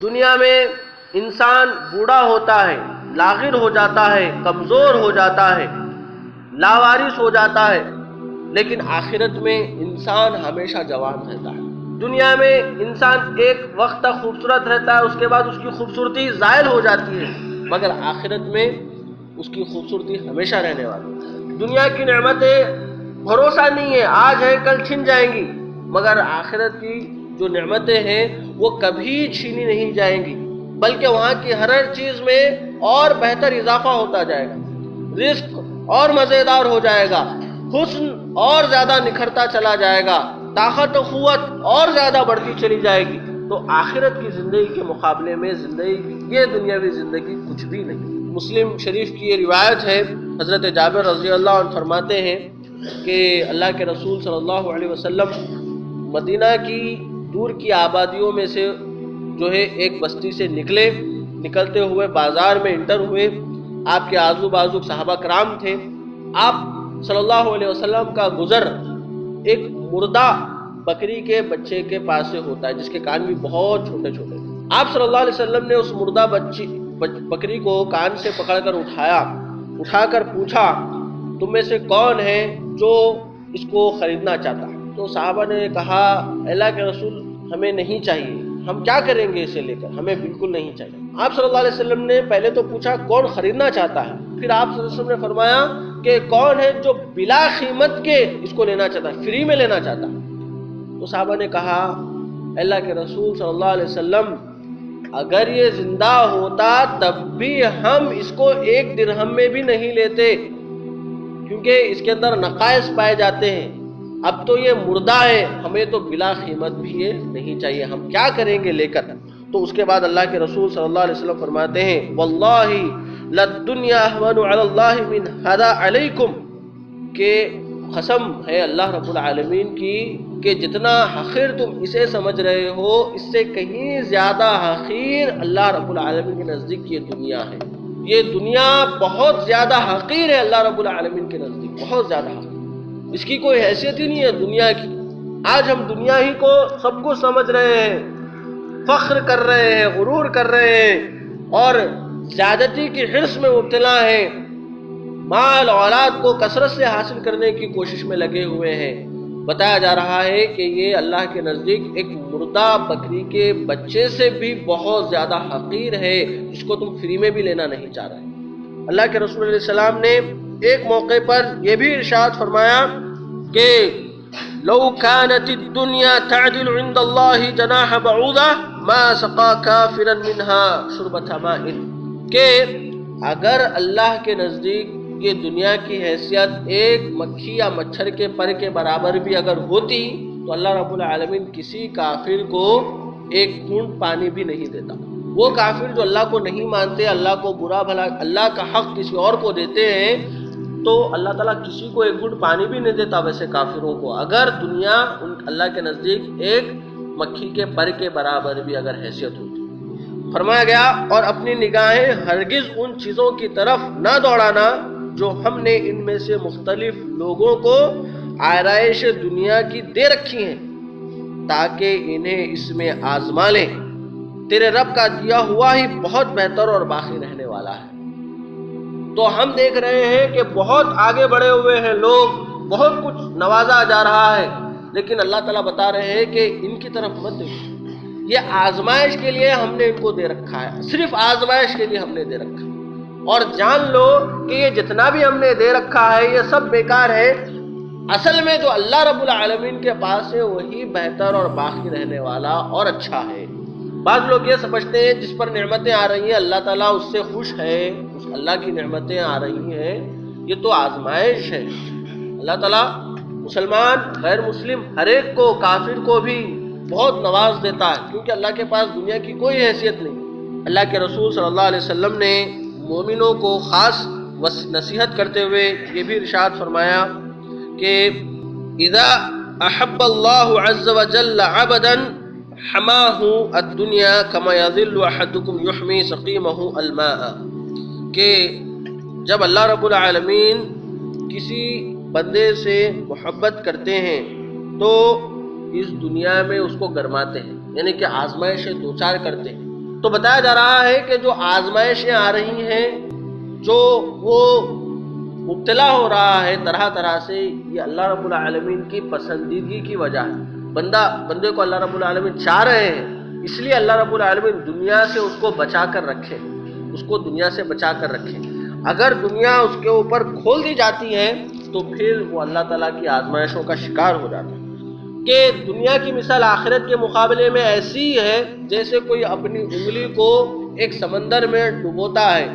دنیا میں انسان بوڑھا ہوتا ہے، لاغر ہو جاتا ہے، کمزور ہو جاتا ہے، لاوارث ہو جاتا ہے، لیکن آخرت میں انسان ہمیشہ جوان رہتا ہے۔ دنیا میں انسان ایک وقت تک خوبصورت رہتا ہے، اس کے بعد اس کی خوبصورتی زائل ہو جاتی ہے، مگر آخرت میں اس کی خوبصورتی ہمیشہ رہنے والی ہے۔ دنیا کی نعمتیں بھروسہ نہیں ہے، آج ہے کل چھن جائیں گی، مگر آخرت کی جو نعمتیں ہیں وہ کبھی چھینی نہیں جائیں گی، بلکہ وہاں کی ہر چیز میں اور بہتر اضافہ ہوتا جائے گا، رزق اور مزیدار ہو جائے گا، حسن اور زیادہ نکھرتا چلا جائے گا، طاقت و قوت اور زیادہ بڑھتی چلی جائے گی۔ تو آخرت کی زندگی کے مقابلے میں یہ دنیاوی زندگی کچھ بھی نہیں۔ مسلم شریف کی یہ روایت ہے، حضرت جابر رضی اللہ عنہ فرماتے ہیں کہ اللہ کے رسول صلی اللہ علیہ وسلم مدینہ کی دور کی آبادیوں میں سے جو ہے ایک بستی سے نکلتے ہوئے بازار میں انٹر ہوئے۔ آپ کے آزو بازو صحابہ کرام تھے۔ آپ صلی اللہ علیہ وسلم کا گزر ایک مردہ بکری کے بچے کے پاس سے ہوتا ہے، جس کے کان بھی بہت چھوٹے چھوٹے۔ آپ صلی اللہ علیہ وسلم نے اس مردہ بکری کو کان سے پکڑ کر اٹھا کر پوچھا، تم میں سے کون ہے جو اس کو خریدنا چاہتا ہے؟ تو صحابہ نے کہا، اللہ کے رسول ہمیں نہیں چاہیے، ہم کیا کریں گے اسے لے کر، ہمیں بالکل نہیں چاہیے۔ آپ صلی اللہ علیہ وسلم نے پہلے تو پوچھا کون خریدنا چاہتا ہے، پھر آپ صلی اللہ علیہ وسلم نے فرمایا کہ کون ہے جو بلا قیمت کے اس کو لینا چاہتا ہے، فری میں لینا چاہتا ہے۔ تو صحابہ نے کہا، اللہ کے رسول صلی اللہ علیہ وسلم اگر یہ زندہ ہوتا تب بھی ہم اس کو 1 درہم میں بھی نہیں لیتے، کیونکہ اس کے اندر نقائص پائے جاتے ہیں۔ اب تو یہ مردہ ہے، ہمیں تو بلا قیمت بھی یہ نہیں چاہیے، ہم کیا کریں گے لے کر؟ تو اس کے بعد اللہ کے رسول صلی اللہ علیہ وسلم فرماتے ہیں، واللہ للدنیا اہون علی اللہ من ھذا علیکم، کہ قسم ہے اللہ رب العالمین کی کہ جتنا حقیر تم اسے سمجھ رہے ہو، اس سے کہیں زیادہ حقیر اللہ رب العالمین کے نزدیک یہ دنیا ہے۔ یہ دنیا بہت زیادہ حقیر ہے اللہ رب العالمین کے نزدیک، بہت زیادہ حقیر، اس کی کوئی حیثیت ہی نہیں ہے دنیا کی۔ آج ہم دنیا ہی کو سب کچھ سمجھ رہے ہیں، فخر کر رہے ہیں، غرور کر رہے ہیں، اور زیادتی کی حرص میں مبتلا ہیں، مال اولاد کو کثرت سے حاصل کرنے کی کوشش میں لگے ہوئے ہیں۔ بتایا جا رہا ہے کہ یہ اللہ کے نزدیک ایک مردہ بکری کے بچے سے بھی بہت زیادہ حقیر ہے، جس کو تم فری میں بھی لینا نہیں چاہ رہے۔ اللہ کے رسول علیہ السلام نے ایک موقع پر یہ بھی ارشاد فرمایا کہ لو كانت الدنيا تعدل عند الله جناح بعوضة ما سقى كافرا منها شربة ماء، کہ اگر اللہ کے نزدیک یہ دنیا کی حیثیت ایک مکھی یا مچھر کے پر کے برابر بھی اگر ہوتی تو اللہ رب العالمین کسی کافر کو 1 گھونٹ پانی بھی نہیں دیتا۔ وہ کافر جو اللہ کو نہیں مانتے، اللہ کو برا بھلا اللہ کا حق کسی اور کو دیتے ہیں، تو اللہ تعالیٰ کسی کو 1 گھونٹ پانی بھی نہیں دیتا ویسے کافروں کو، اگر دنیا اللہ کے نزدیک ایک مکھی کے پر کے برابر بھی اگر حیثیت ہوتی۔ فرمایا گیا، اور اپنی نگاہیں ہرگز ان چیزوں کی طرف نہ دوڑانا جو ہم نے ان میں سے مختلف لوگوں کو آرائش دنیا کی دے رکھی ہیں، تاکہ انہیں اس میں آزما لیں۔ تیرے رب کا دیا ہوا ہی بہت بہتر اور باقی رہنے والا ہے۔ تو ہم دیکھ رہے ہیں کہ بہت آگے بڑھے ہوئے ہیں لوگ، بہت کچھ نوازا جا رہا ہے، لیکن اللہ تعالیٰ بتا رہے ہیں کہ ان کی طرف مت دیکھو، یہ آزمائش کے لیے ہم نے ان کو دے رکھا ہے، صرف آزمائش کے لیے ہم نے دے رکھا ہے۔ اور جان لو کہ یہ جتنا بھی ہم نے دے رکھا ہے یہ سب بیکار ہے، اصل میں جو اللہ رب العالمین کے پاس ہے وہی بہتر اور باقی رہنے والا اور اچھا ہے۔ بعض لوگ یہ سمجھتے ہیں جس پر نعمتیں آ رہی ہیں اللہ تعالیٰ اس سے خوش ہے، اس اللہ کی نعمتیں آ رہی ہیں، یہ تو آزمائش ہے۔ اللہ تعالیٰ مسلمان غیر مسلم ہر ایک کو، کافر کو بھی بہت نواز دیتا ہے، کیونکہ اللہ کے پاس دنیا کی کوئی حیثیت نہیں۔ اللہ کے رسول صلی اللہ علیہ وسلم نے مومنوں کو خاص نصیحت کرتے ہوئے یہ بھی ارشاد فرمایا کہ اذا احب اللہ عز وجل عبدا حماہ الدنیا کما یظل احدکم یحمی سقیمہ الماء، کہ جب اللہ رب العالمین کسی بندے سے محبت کرتے ہیں تو اس دنیا میں اس کو گرماتے ہیں، یعنی کہ آزمائش دوچار کرتے ہیں، تو بتایا جا رہا ہے کہ جو آزمائشیں آ رہی ہیں، جو وہ مبتلا ہو رہا ہے طرح طرح سے، یہ اللہ رب العالمین کی پسندیدگی کی وجہ ہے۔ بندے کو اللہ رب العالمین چاہ رہے ہیں، اس لیے اللہ رب العالمین دنیا سے اس کو بچا کر رکھے، اس کو دنیا سے بچا کر رکھے۔ اگر دنیا اس کے اوپر کھول دی جاتی ہے تو پھر وہ اللہ تعالیٰ کی آزمائشوں کا شکار ہو جاتا ہے۔ کہ دنیا کی مثال آخرت کے مقابلے میں ایسی ہے جیسے کوئی اپنی انگلی کو ایک سمندر میں ڈبوتا ہے،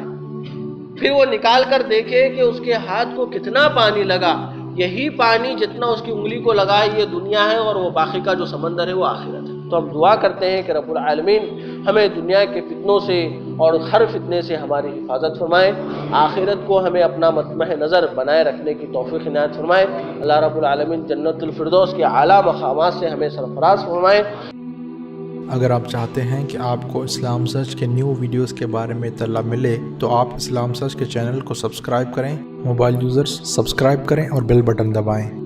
پھر وہ نکال کر دیکھے کہ اس کے ہاتھ کو کتنا پانی لگا، یہی پانی جتنا اس کی انگلی کو لگا یہ دنیا ہے، اور وہ باقی کا جو سمندر ہے وہ آخرت ہے۔ تو ہم دعا کرتے ہیں کہ رب العالمین ہمیں دنیا کے فتنوں سے اور ہر فتنے سے ہماری حفاظت فرمائے، آخرت کو ہمیں اپنا مطمع نظر بنائے رکھنے کی توفیق عنایت فرمائے۔ اللہ رب العالمین جنت الفردوس کے اعلیٰ مقامات سے ہمیں سرفراز فرمائے۔ اگر آپ چاہتے ہیں کہ آپ کو اسلام سرچ کے نیو ویڈیوز کے بارے میں اطلاع ملے تو آپ اسلام سرچ کے چینل کو سبسکرائب کریں، موبائل یوزرز سبسکرائب کریں اور بیل بٹن دبائیں۔